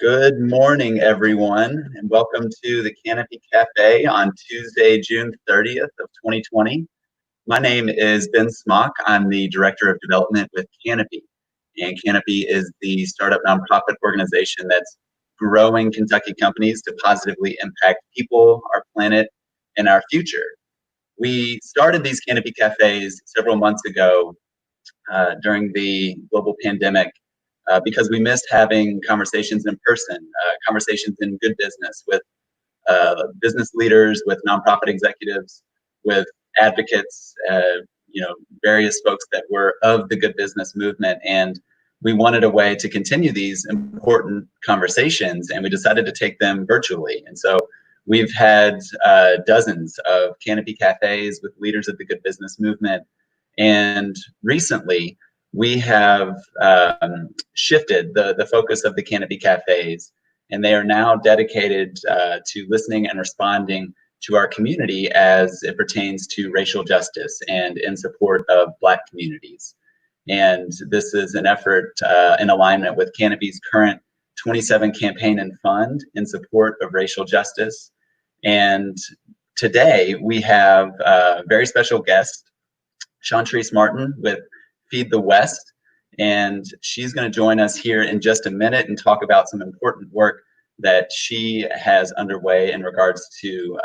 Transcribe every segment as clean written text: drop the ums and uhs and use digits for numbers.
Good morning, everyone, and welcome to the Canopy Cafe on Tuesday, June 30th of 2020. My name is Ben Smock. I'm the Director of Development with Canopy, and Canopy is the startup nonprofit organization that's growing Kentucky companies to positively impact people, our planet, and our future. We started these Canopy Cafes several months ago during the global pandemic because we missed having conversations in person, conversations in good business with business leaders, with nonprofit executives, with advocates, various folks that were of the good business movement. And we wanted a way to continue these important conversations, and we decided to take them virtually. And so we've had dozens of Canopy Cafes with leaders of the good business movement. And recently, we have shifted the focus of the Canopy Cafes, and they are now dedicated to listening and responding to our community as it pertains to racial justice and in support of Black communities. And this is an effort in alignment with Canopy's current 27 campaign and fund in support of racial justice. And today we have a very special guest, Shauntrice Martin with Feed the West, and she's going to join us here in just a minute and talk about some important work that she has underway in regards to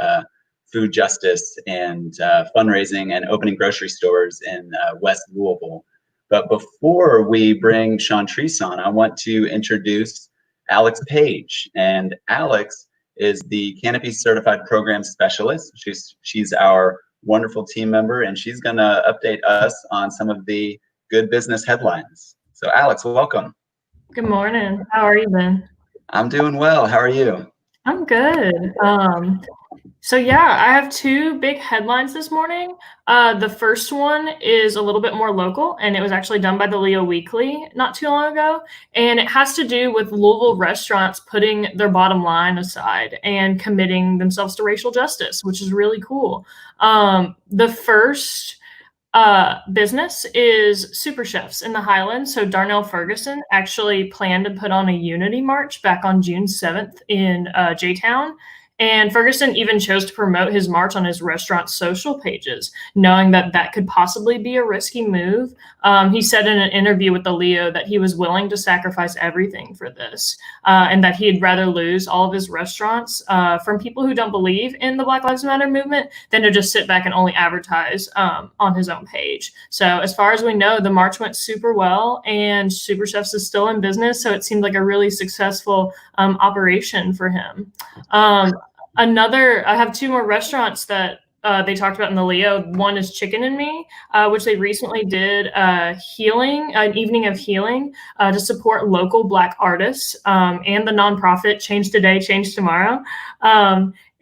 food justice and fundraising and opening grocery stores in West Louisville. But before we bring Shauntrice on, I want to introduce Alex Page. And Alex is the Canopy Certified Program Specialist. She's our wonderful team member, and she's going to update us on some of the good business headlines. So Alex, welcome. Good morning. How are you, Ben? I'm doing well. How are you? I'm good. So I have two big headlines this morning. The first one is a little bit more local, and it was actually done by the Leo Weekly not too long ago. And it has to do with Louisville restaurants putting their bottom line aside and committing themselves to racial justice, which is really cool. The first business is Super Chefs in the Highlands. So Darnell Ferguson actually planned to put on a unity march back on June 7th in J-Town. And Ferguson even chose to promote his march on his restaurant's social pages, knowing that that could possibly be a risky move. He said in an interview with the Leo that he was willing to sacrifice everything for this, and that he'd rather lose all of his restaurants from people who don't believe in the Black Lives Matter movement than to just sit back and only advertise on his own page. So as far as we know, the march went super well, and Super Chefs is still in business. So it seemed like a really successful operation for him. I have two more restaurants that they talked about in the Leo. One is Chicken and Me, which they recently did an evening of healing to support local Black artists and the nonprofit Change Today, Change Tomorrow.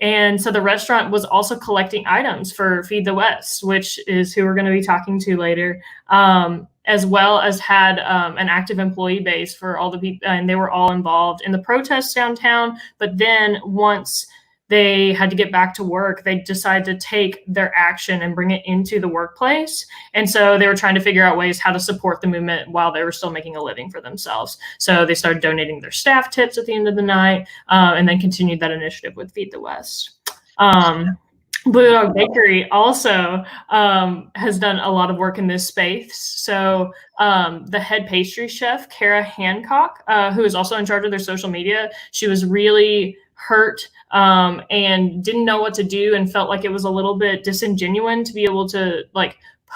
And so the restaurant was also collecting items for Feed the West, which is who we're going to be talking to later, as well as had an active employee base for all the people, and they were all involved in the protests downtown. But then once they had to get back to work, they decided to take their action and bring it into the workplace. And so they were trying to figure out ways how to support the movement while they were still making a living for themselves. So they started donating their staff tips at the end of the night, and then continued that initiative with Feed the West. Blue Dog Bakery also has done a lot of work in this space. So the head pastry chef, Kara Hancock, who is also in charge of their social media, she was really hurt and didn't know what to do and felt like it was a little bit disingenuous to be able to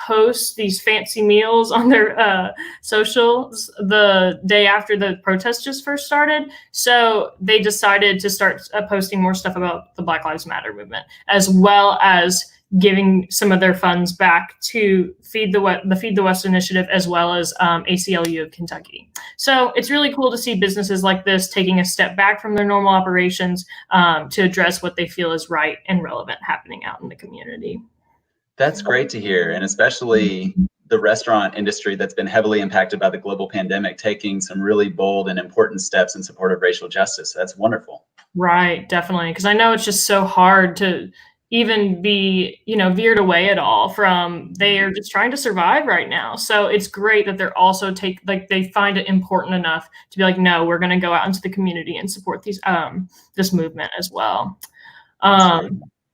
post these fancy meals on their socials the day after the protest just first started. So they decided to start posting more stuff about the Black Lives Matter movement, as well as giving some of their funds back to the Feed the West initiative, as well as ACLU of Kentucky. So it's really cool to see businesses like this taking a step back from their normal operations to address what they feel is right and relevant happening out in the community. That's great to hear, and especially the restaurant industry that's been heavily impacted by the global pandemic taking some really bold and important steps in support of racial justice. That's wonderful. Right, definitely, because I know it's just so hard to even be, veered away at all from. They are just trying to survive right now. So it's great that they're also they find it important enough to be like, no, we're going to go out into the community and support this movement as well.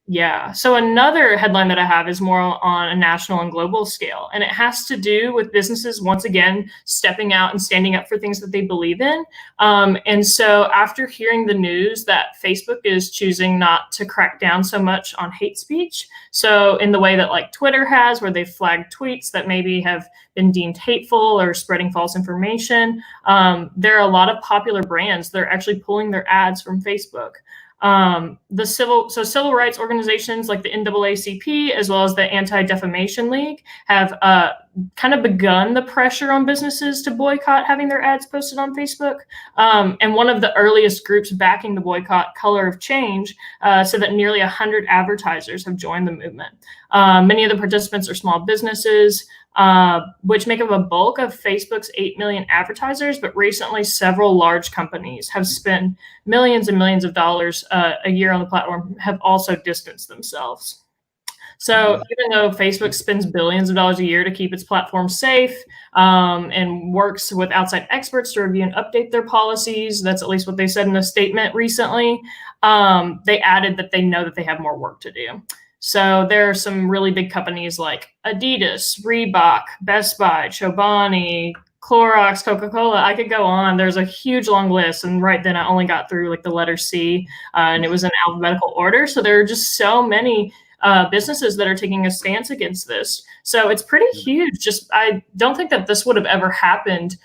Yeah. So another headline that I have is more on a national and global scale, and it has to do with businesses once again stepping out and standing up for things that they believe in. And so after hearing the news that Facebook is choosing not to crack down so much on hate speech, so in the way that like Twitter has, where they've flagged tweets that maybe have been deemed hateful or spreading false information, there are a lot of popular brands that are actually pulling their ads from Facebook. Civil rights organizations like the NAACP, as well as the Anti-Defamation League, have kind of begun the pressure on businesses to boycott having their ads posted on Facebook. And one of the earliest groups backing the boycott, Color of Change, said that nearly 100 advertisers have joined the movement. Many of the participants are small businesses, which make up a bulk of Facebook's 8 million advertisers. But recently, several large companies have spent millions and millions of dollars a year on the platform, have also distanced themselves. So even though Facebook spends billions of dollars a year to keep its platform safe, and works with outside experts to review and update their policies, that's at least what they said in a statement recently, they added that they know that they have more work to do. So there are some really big companies like Adidas, Reebok, Best Buy, Chobani, Clorox, Coca-Cola. I could go on. There's a huge long list. And right then I only got through like the letter C, and it was in alphabetical order. So there are just so many businesses that are taking a stance against this. So it's pretty huge. I don't think that this would have ever happened,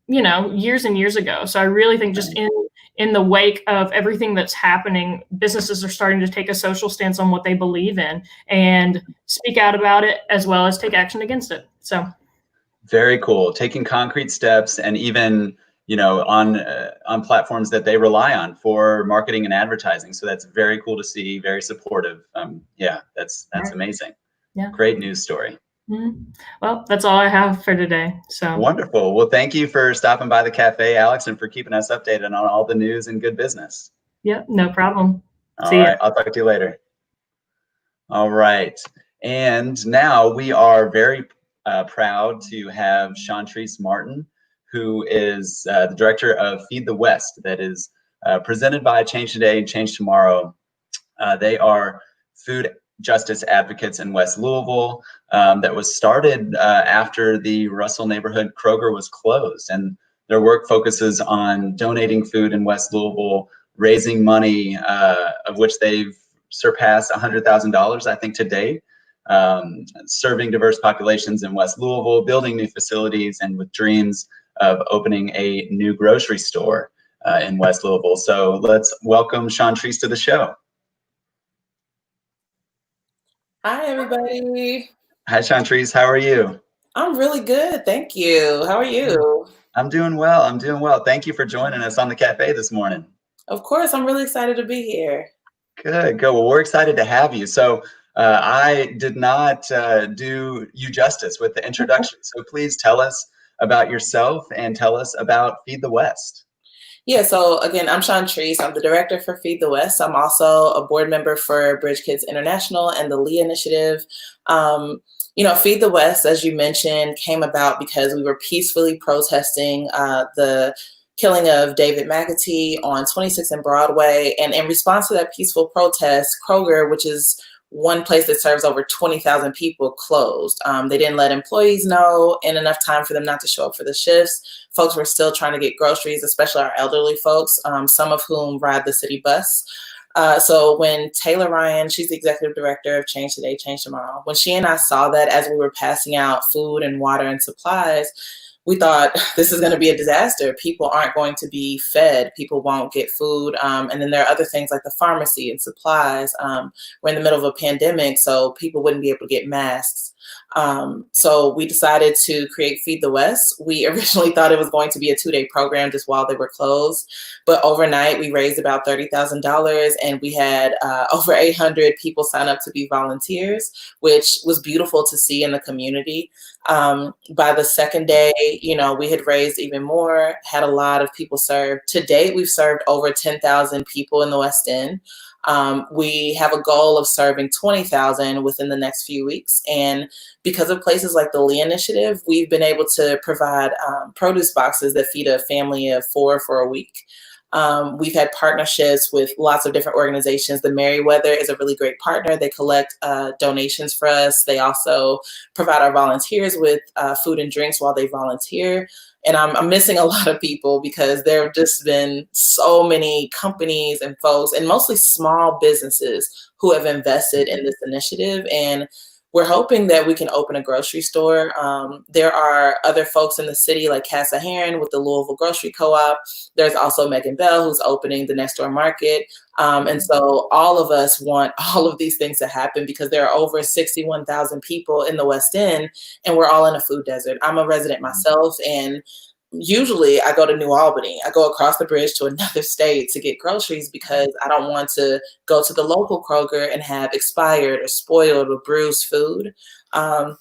years and years ago. So I really think just in the wake of everything that's happening, businesses are starting to take a social stance on what they believe in and speak out about it, as well as take action against it. So very cool. Taking concrete steps, and even on platforms that they rely on for marketing and advertising. So that's very cool to see. Very supportive. That's amazing. Yeah. Great news story. Mm-hmm. Well, that's all I have for today. So wonderful. Well, thank you for stopping by the cafe, Alex, and for keeping us updated on all the news and good business. Yep, no problem. All right, I'll talk to you later. All right, and now we are very proud to have Shauntrice Martin, who is the director of Feed the West, that is presented by Change Today and Change Tomorrow. They are food justice advocates in West Louisville, that was started after the Russell neighborhood Kroger was closed. And their work focuses on donating food in West Louisville, raising money, of which they've surpassed $100,000, I think, to date, serving diverse populations in West Louisville, building new facilities, and with dreams of opening a new grocery store in West Louisville. So let's welcome Shauntrice to the show. Hi, everybody. Hi, Shauntrice. How are you? I'm really good. Thank you. How are you? I'm doing well. I'm doing well. Thank you for joining us on the cafe this morning. Of course. I'm really excited to be here. Good. Good. Well, we're excited to have you. So I did not do you justice with the introduction. So please tell us about yourself and tell us about Feed the West. Yeah, so again, I'm Shauntrice. I'm the director for Feed the West. I'm also a board member for Bridge Kids International and the Lee Initiative. Feed the West, as you mentioned, came about because we were peacefully protesting the killing of David McAtee on 26th and Broadway. And in response to that peaceful protest, Kroger, which is one place that serves over 20,000 people, closed. They didn't let employees know in enough time for them not to show up for the shifts. Folks were still trying to get groceries, especially our elderly folks, some of whom ride the city bus. So when Taylor Ryan, she's the executive director of Change Today, Change Tomorrow, when she and I saw that as we were passing out food and water and supplies, we thought this is going to be a disaster. People aren't going to be fed. People won't get food. And then there are other things like the pharmacy and supplies. We're in the middle of a pandemic, so people wouldn't be able to get masks. So we decided to create Feed the West. We originally thought it was going to be a 2-day program just while they were closed. But overnight, we raised about $30,000, and we had over 800 people sign up to be volunteers, which was beautiful to see in the community. By the second day, we had raised even more, had a lot of people served. To date, we've served over 10,000 people in the West End. We have a goal of serving 20,000 within the next few weeks. And because of places like the Lee Initiative, we've been able to provide produce boxes that feed a family of 4 for a week. We've had partnerships with lots of different organizations. The Merriweather is a really great partner. They collect donations for us. They also provide our volunteers with food and drinks while they volunteer. And I'm missing a lot of people because there have just been so many companies and folks, and mostly small businesses, who have invested in this initiative. And we're hoping that we can open a grocery store. There are other folks in the city like Casa Heron with the Louisville Grocery Co-op. There's also Megan Bell, who's opening the Next Door Market. And so all of us want all of these things to happen because there are over 61,000 people in the West End, and we're all in a food desert. I'm a resident myself, and usually I go to New Albany. I go across the bridge to another state to get groceries because I don't want to go to the local Kroger and have expired or spoiled or bruised food. So,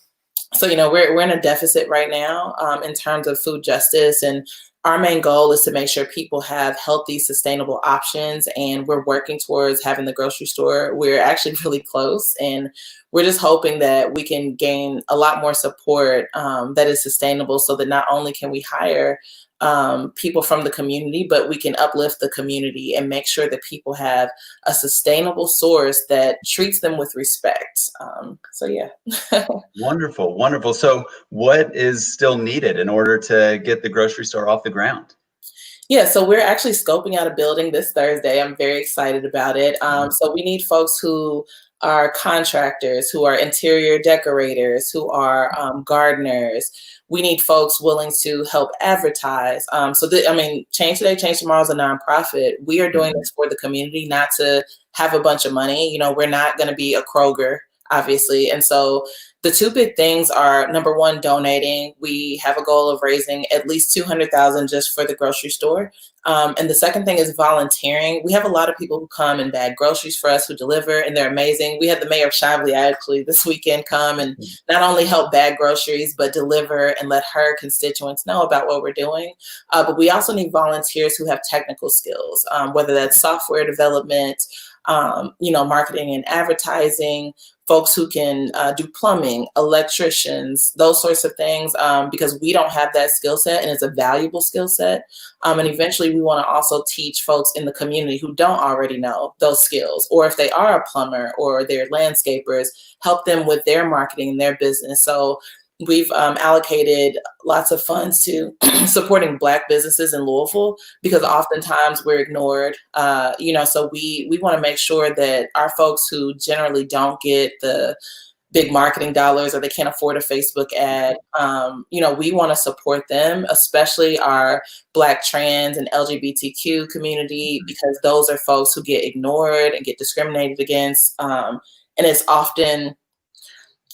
we're in a deficit right now in terms of food justice. And our main goal is to make sure people have healthy, sustainable options. And we're working towards having the grocery store. We're actually really close. And we're just hoping that we can gain a lot more support that is sustainable so that not only can we hire people from the community, but we can uplift the community and make sure that people have a sustainable source that treats them with respect. So, yeah. Wonderful, wonderful. So what is still needed in order to get the grocery store off the ground? Yeah, so we're actually scoping out a building this Thursday. I'm very excited about it. So we need folks who are contractors, who are interior decorators, who are gardeners. We need folks willing to help advertise. Change Today, Change Tomorrow is a nonprofit. We are doing this for the community, not to have a bunch of money. We're not going to be a Kroger, obviously. And so the two big things are, number one, donating. We have a goal of raising at least $200,000 just for the grocery store. And the second thing is volunteering. We have a lot of people who come and bag groceries for us, who deliver, and they're amazing. We had the mayor of Shively actually this weekend come and not only help bag groceries, but deliver and let her constituents know about what we're doing. But we also need volunteers who have technical skills, whether that's software development, marketing and advertising, folks who can do plumbing, electricians, those sorts of things, because we don't have that skill set, and it's a valuable skill set. And eventually we want to also teach folks in the community who don't already know those skills, or if they are a plumber or they're landscapers, help them with their marketing and their business. So we've allocated lots of funds to supporting Black businesses in Louisville, because oftentimes we're ignored. So we want to make sure that our folks who generally don't get the big marketing dollars, or they can't afford a Facebook ad, we want to support them, especially our Black, trans, and LGBTQ community, because those are folks who get ignored and get discriminated against. And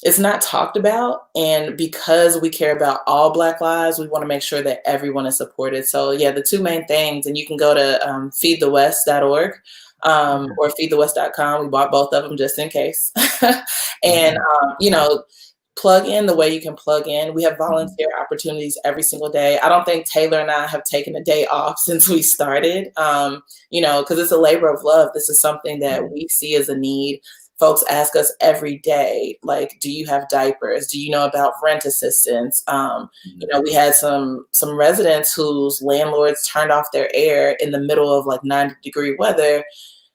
it's not talked about. And because we care about all Black lives, we want to make sure that everyone is supported. So yeah, the two main things, and you can go to feedthewest.org or feedthewest.com. We bought both of them just in case. And, plug in the way you can plug in. We have volunteer opportunities every single day. I don't think Taylor and I have taken a day off since we started, because it's a labor of love. This is something that we see as a need. Folks ask us every day, like, do you have diapers? Do you know about rent assistance? We had some residents whose landlords turned off their air in the middle of 90-degree weather.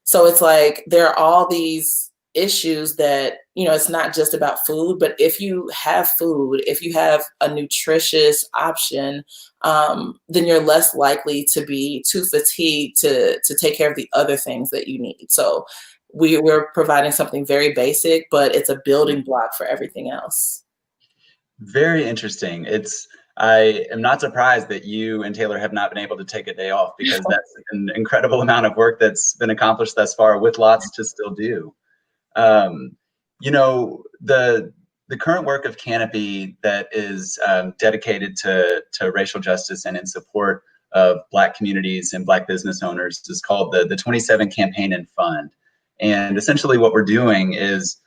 So it's like there are all these issues that, it's not just about food, but if you have food, if you have a nutritious option, then you're less likely to be too fatigued to take care of the other things that you need. So we're providing something very basic, but it's a building block for everything else. Very interesting. I am not surprised that you and Taylor have not been able to take a day off, because that's an incredible amount of work that's been accomplished thus far, with lots to still do. The current work of Canopy that is dedicated to racial justice and in support of Black communities and Black business owners is called the 27 Campaign and Fund. And essentially what we're doing is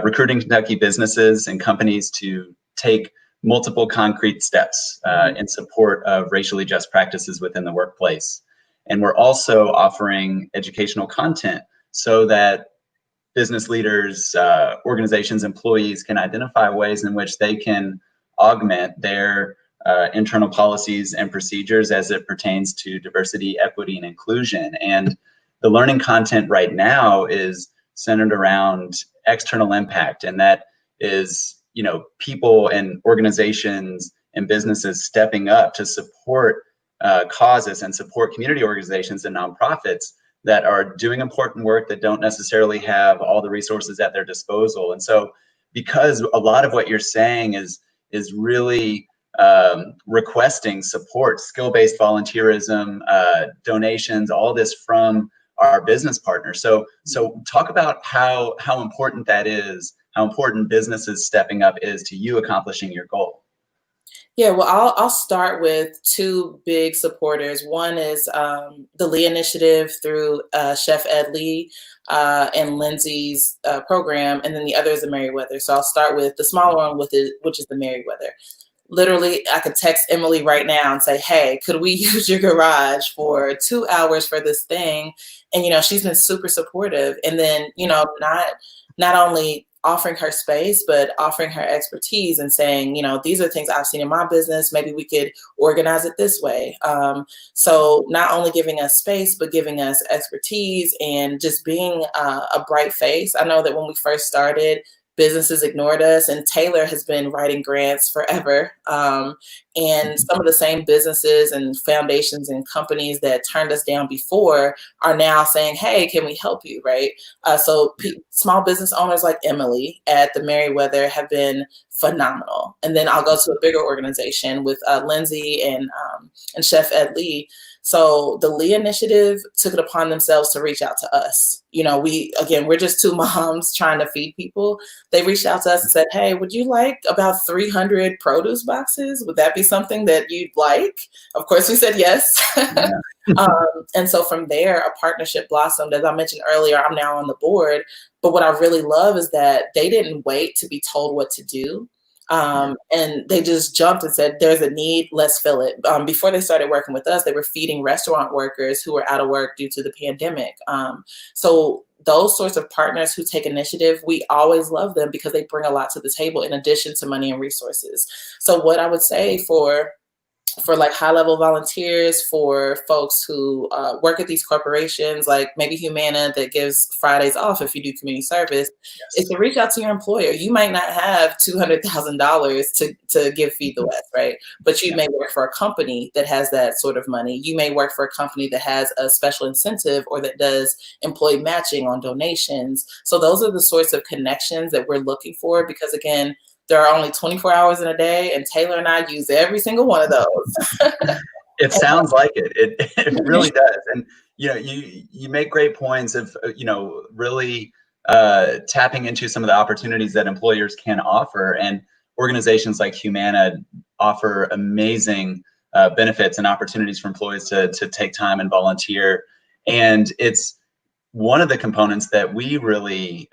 recruiting Kentucky businesses and companies to take multiple concrete steps in support of racially just practices within the workplace. And we're also offering educational content so that business leaders, organizations, employees can identify ways in which they can augment their internal policies and procedures as it pertains to diversity, equity, and inclusion. And the learning content right now is centered around external impact, and that is, people and organizations and businesses stepping up to support causes and support community organizations and nonprofits that are doing important work that don't necessarily have all the resources at their disposal. And so, because a lot of what you're saying is really requesting support, skill-based volunteerism, donations, all this from our business partners. So talk about how important that is, how important businesses stepping up is to you accomplishing your goal. Yeah, well, I'll start with two big supporters. One is the Lee Initiative through Chef Ed Lee and Lindsay's program, and then the other is the Merriweather. So I'll start with the smaller one, which is the Merriweather. Literally, I could text Emily right now and say, hey, could we use your garage for 2 hours for this thing? And, she's been super supportive. And then, not only offering her space, but offering her expertise and saying, these are things I've seen in my business. Maybe we could organize it this way. So not only giving us space, but giving us expertise and just being a bright face. I know that when we first started, businesses ignored us, and Taylor has been writing grants forever. And some of the same businesses and foundations and companies that turned us down before are now saying, hey, can we help you, right? So small business owners like Emily at the Merriweather have been phenomenal. And then I'll go to a bigger organization with Lindsay and Chef Ed Lee. So the Lee Initiative took it upon themselves to reach out to us. We're just two moms trying to feed people. They reached out to us and said, hey, would you like about 300 produce boxes? Would that be something that you'd like? Of course, we said yes. Yeah. And so from there, a partnership blossomed. As I mentioned earlier, I'm now on the board. But what I really love is that they didn't wait to be told what to do. And they just jumped and said, there's a need, let's fill it. Before they started working with us, they were feeding restaurant workers who were out of work due to the pandemic. So those sorts of partners who take initiative, we always love them because they bring a lot to the table in addition to money and resources. So what I would say for like high-level volunteers, for folks who work at these corporations, like maybe Humana that gives Fridays off if you do community service, yes, is to reach out to your employer. You might not have $200,000 to give Feed the West, right? But you may work for a company that has that sort of money. You may work for a company that has a special incentive or that does employee matching on donations. So those are the sorts of connections that we're looking for, because again, there are only 24 hours in a day, and Taylor and I use every single one of those. It sounds like it. It really does. And you make great points of really tapping into some of the opportunities that employers can offer, and organizations like Humana offer amazing benefits and opportunities for employees to take time and volunteer. And it's one of the components that we really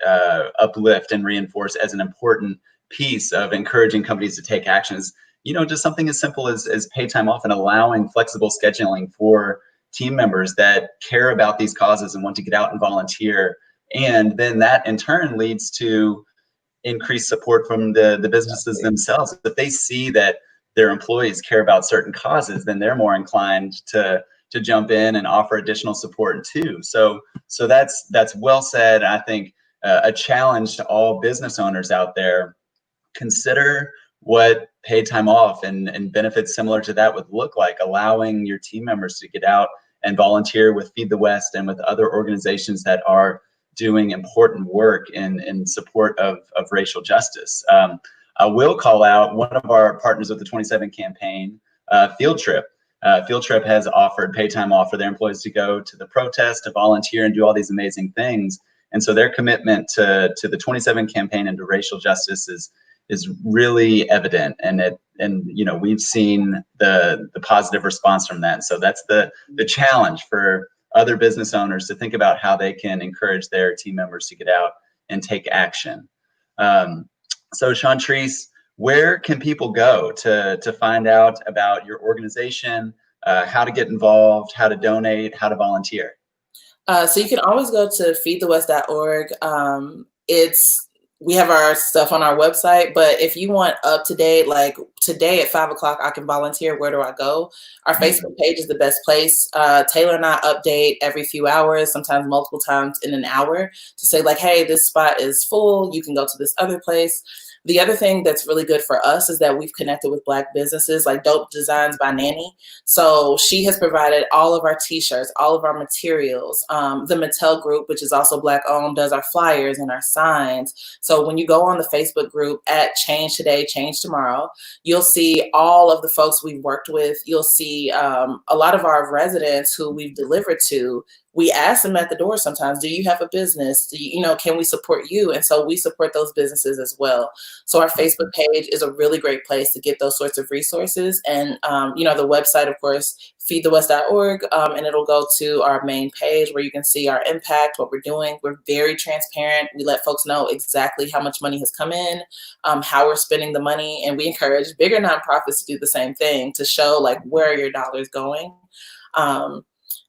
uplift and reinforce as an important piece of encouraging companies to take actions. Just something as simple as pay time off and allowing flexible scheduling for team members that care about these causes and want to get out and volunteer. And then that in turn leads to increased support from the businesses themselves. If they see that their employees care about certain causes, then they're more inclined to jump in and offer additional support too. So that's well said. I think a challenge to all business owners out there: consider what paid time off and benefits similar to that would look like, allowing your team members to get out and volunteer with Feed the West and with other organizations that are doing important work in support of racial justice. I will call out one of our partners with the 27 campaign, Field Trip. Field Trip has offered paid time off for their employees to go to the protest, to volunteer, and do all these amazing things. And so their commitment to the 27 campaign and to racial justice is really evident, and we've seen the positive response from that. So that's the challenge for other business owners to think about how they can encourage their team members to get out and take action. So Shauntrice, where can people go to find out about your organization, how to get involved, how to donate, how to volunteer? So you can always go to feedthewest.org. We have our stuff on our website, but if you want up to date, like today at 5 o'clock, I can volunteer. Where do I go? Our Facebook page is the best place. Taylor and I update every few hours, sometimes multiple times in an hour, to say like, hey, this spot is full. You can go to this other place. The other thing that's really good for us is that we've connected with Black businesses like Dope Designs by Nanny. So she has provided all of our t-shirts, all of our materials. The Mattel group, which is also Black owned, does our flyers and our signs. So when you go on the Facebook group at Change Today, Change Tomorrow, you'll see all of the folks we've worked with. You'll see a lot of our residents who we've delivered to. We ask them at the door sometimes, do you have a business? Do you, can we support you? And so we support those businesses as well. So our Facebook page is a really great place to get those sorts of resources. And, the website, of course, feedthewest.org, and it'll go to our main page where you can see our impact, what we're doing. We're very transparent. We let folks know exactly how much money has come in, how we're spending the money, and we encourage bigger nonprofits to do the same thing, to show like where are your dollars going.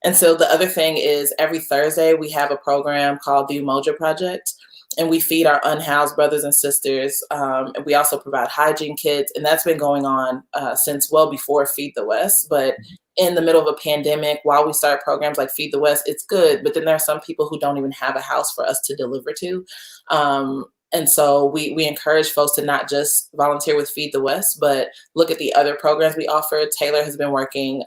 And so the other thing is every Thursday we have a program called the Umoja Project, and we feed our unhoused brothers and sisters. And we also provide hygiene kits, and that's been going on since well before Feed the West. But in the middle of a pandemic, while we start programs like Feed the West, it's good. But then there are some people who don't even have a house for us to deliver to. And so we encourage folks to not just volunteer with Feed the West, but look at the other programs we offer. Taylor has been working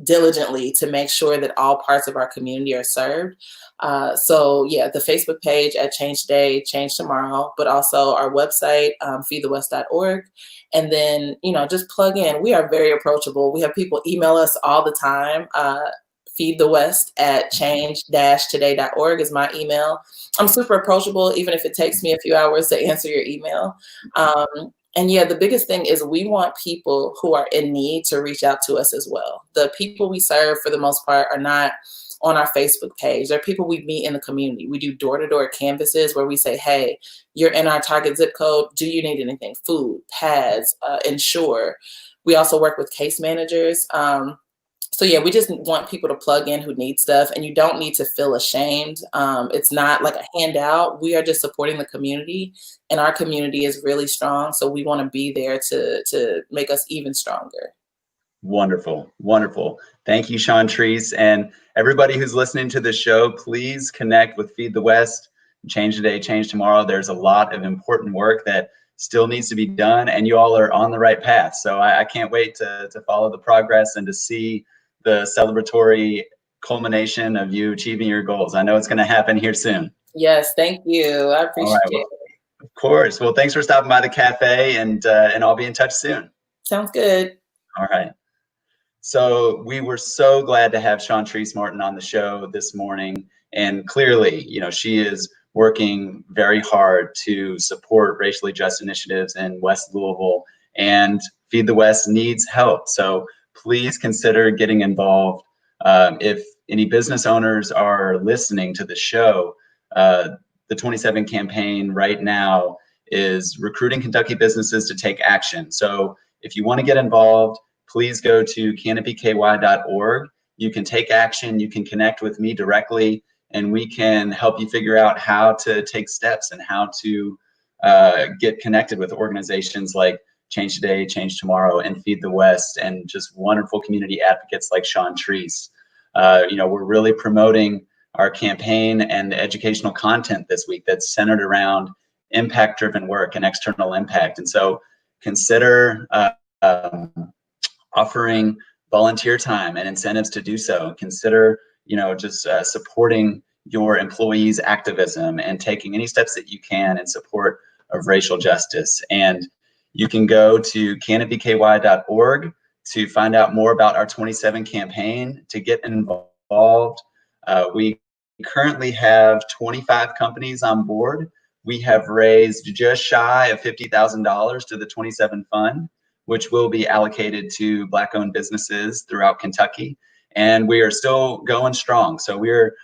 diligently to make sure that all parts of our community are served. The Facebook page at Change Today, Change Tomorrow, but also our website, feedthewest.org. And then, just plug in. We are very approachable. We have people email us all the time. feedthewest@change-today.org is my email. I'm super approachable, even if it takes me a few hours to answer your email. The biggest thing is we want people who are in need to reach out to us as well. The people we serve, for the most part, are not on our Facebook page. They're people we meet in the community. We do door-to-door canvases where we say, hey, you're in our target zip code. Do you need anything? Food, pads, insure. We also work with case managers. We just want people to plug in who need stuff, and you don't need to feel ashamed. It's not like a handout. We are just supporting the community, and our community is really strong. So we want to be there to make us even stronger. Wonderful. Wonderful. Thank you, Shauntrice. And everybody who's listening to this show, please connect with Feed the West, Change Today, Change Tomorrow. There's a lot of important work that still needs to be done, and you all are on the right path. So I can't wait to follow the progress and to see the celebratory culmination of you achieving your goals. I know it's going to happen here soon. Yes, thank you. I appreciate it. Of course. Well, thanks for stopping by the cafe, and I'll be in touch soon. Sounds good. All right. So we were so glad to have Shauntrice Martin on the show this morning. And clearly, she is working very hard to support racially just initiatives in West Louisville, and Feed the West needs help. So please consider getting involved. If any business owners are listening to the show, the 27 campaign right now is recruiting Kentucky businesses to take action. So if you want to get involved, please go to canopyky.org. You can take action. You can connect with me directly, and we can help you figure out how to take steps and how to get connected with organizations like Change Today, Change Tomorrow, and Feed the West, and just wonderful community advocates like Shauntrice. We're really promoting our campaign and the educational content this week that's centered around impact-driven work and external impact. And so consider offering volunteer time and incentives to do so. Consider, supporting your employees' activism and taking any steps that you can in support of racial justice. And you can go to canopyky.org to find out more about our 27 campaign, to get involved. We currently have 25 companies on board. We have raised just shy of $50,000 to the 27 fund, which will be allocated to Black-owned businesses throughout Kentucky. And we are still going strong. So we're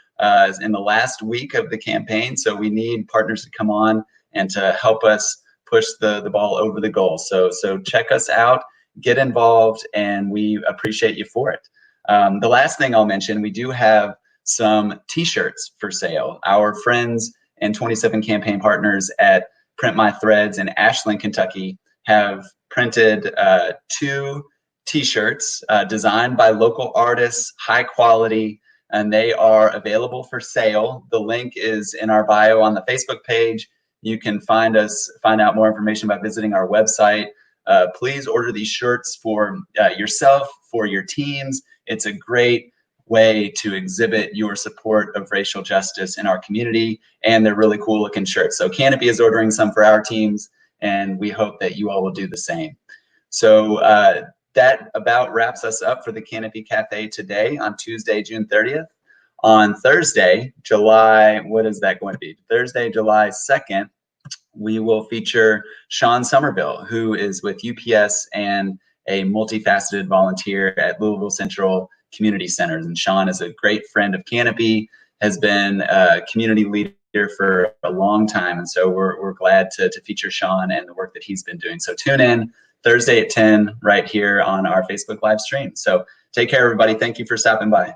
in the last week of the campaign. So we need partners to come on and to help us push the ball over the goal. So check us out, get involved, and we appreciate you for it. The last thing I'll mention, we do have some t-shirts for sale. Our friends and 27 campaign partners at Print My Threads in Ashland, Kentucky have printed 2 t-shirts designed by local artists, high quality, and they are available for sale. The link is in our bio on the Facebook page. You can find out more information by visiting our website. Please order these shirts for yourself, for your teams. It's a great way to exhibit your support of racial justice in our community, and they're really cool looking shirts. So Canopy is ordering some for our teams, and we hope that you all will do the same. So that about wraps us up for the Canopy Cafe today on Tuesday, June 30th. On Thursday, what is that going to be? Thursday, July 2nd, we will feature Sean Somerville, who is with UPS and a multifaceted volunteer at Louisville Central Community Centers. And Sean is a great friend of Canopy, has been a community leader for a long time. And so we're glad to feature Sean and the work that he's been doing. So tune in Thursday at 10 right here on our Facebook live stream. So take care, everybody. Thank you for stopping by.